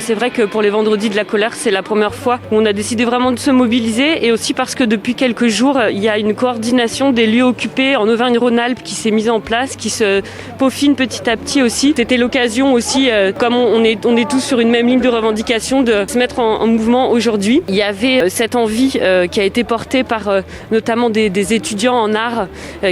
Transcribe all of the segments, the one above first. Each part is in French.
c'est vrai que pour les vendredis de la colère, c'est la première fois où on a décidé vraiment de se mobiliser, et aussi parce que depuis quelques jours, il y a une coordination des lieux occupés en Auvergne-Rhône-Alpes qui s'est mise en place, qui se peaufine petit à petit aussi. C'était l'occasion aussi, comme on est tous sur une même ligne de revendication, de se mettre en mouvement aujourd'hui. Il y avait cette envie qui a été portée par notamment des étudiants en art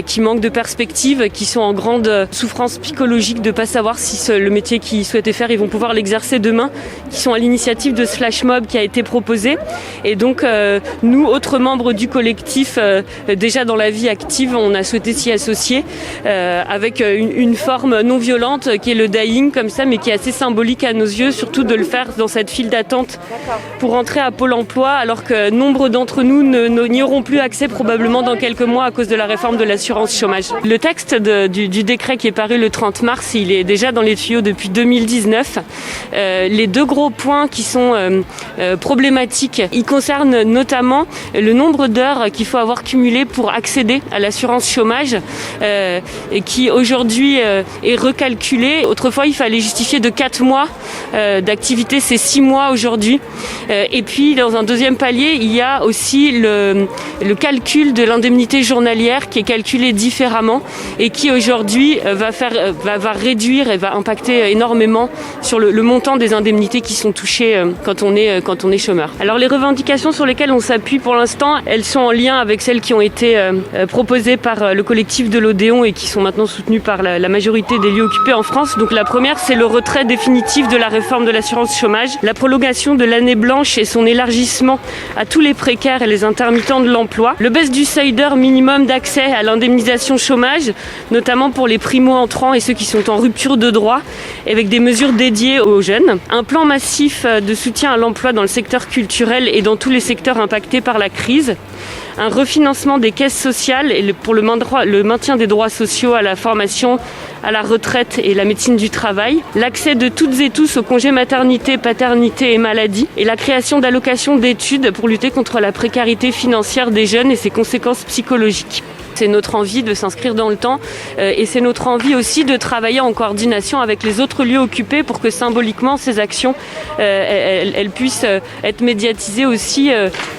qui manquent de perspective, qui sont en grande souffrance psychologique de ne pas savoir si le métier qu'ils souhaitaient faire, ils vont pouvoir l'exercer demain, qui sont à l'initiative de ce flash mob qui a été proposé. Et donc nous, autres membres du collectif, déjà dans la vie active, on a souhaité s'y associer avec une forme non violente qui est le dying comme ça, mais qui est assez symbolique à nos yeux, surtout de le faire dans cette file d'attente pour entrer à Pôle emploi, alors que nombre d'entre nous n'y auront plus accès probablement dans quelques mois à cause de la réforme de l'assurance chômage. Le texte du décret qui est paru le 30 mars, il est déjà dans les tuyaux depuis 2019. Les deux gros points qui sont problématiques, ils concernent notamment le nombre d'heures qu'il faut avoir cumulé pour accéder à l'assurance chômage, et qui aujourd'hui est recalculé. Autrefois, il fallait justifier de 4 mois d'activité, c'est 6 mois aujourd'hui. Et puis, dans un deuxième palier, il y a aussi le calcul de l'indemnité journalière qui est calculé différemment et qui aujourd'hui va réduire et va impacter énormément sur le montant des indemnités qui sont touchées quand on est chômeur. Alors les revendications sur lesquelles on s'appuie pour l'instant, elles sont en lien avec celles qui ont été proposées par le collectif de l'Odéon et qui sont maintenant soutenues par la majorité des lieux occupés en France. Donc la première, c'est le retrait définitif de la réforme de l'assurance chômage, la prolongation de l'année blanche et son élargissement à tous les précaires et les intermittents de l'emploi, le baisse du seuil d'heure minimum d'accès à l'indemnisation chômage, notamment pour les primo-entrants et ceux qui sont en rupture de droit, avec des mesures dédiées aux jeunes, un plan massif de soutien à l'emploi dans le secteur culturel et dans tous les secteurs impactés par la crise, un refinancement des caisses sociales pour le maintien des droits sociaux à la formation, à la retraite et la médecine du travail, l'accès de toutes et tous au congé maternité, paternité et maladie, et la création d'allocations d'études pour lutter contre la précarité financière des jeunes et ses conséquences psychologiques. C'est notre envie de s'inscrire dans le temps et c'est notre envie aussi de travailler en coordination avec les autres lieux occupés pour que symboliquement ces actions elles puissent être médiatisées aussi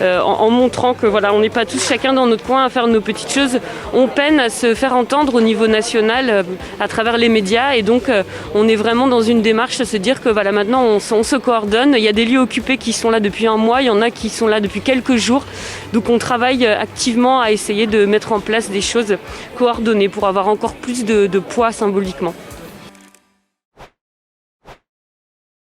en montrant que voilà, on n'est pas tous chacun dans notre coin à faire nos petites choses. On peine à se faire entendre au niveau national à travers les médias et donc on est vraiment dans une démarche à se dire que voilà, maintenant on se coordonne. Il y a des lieux occupés qui sont là depuis un mois, il y en a qui sont là depuis quelques jours. Donc on travaille activement à essayer de mettre en place des choses coordonnées pour avoir encore plus de poids symboliquement.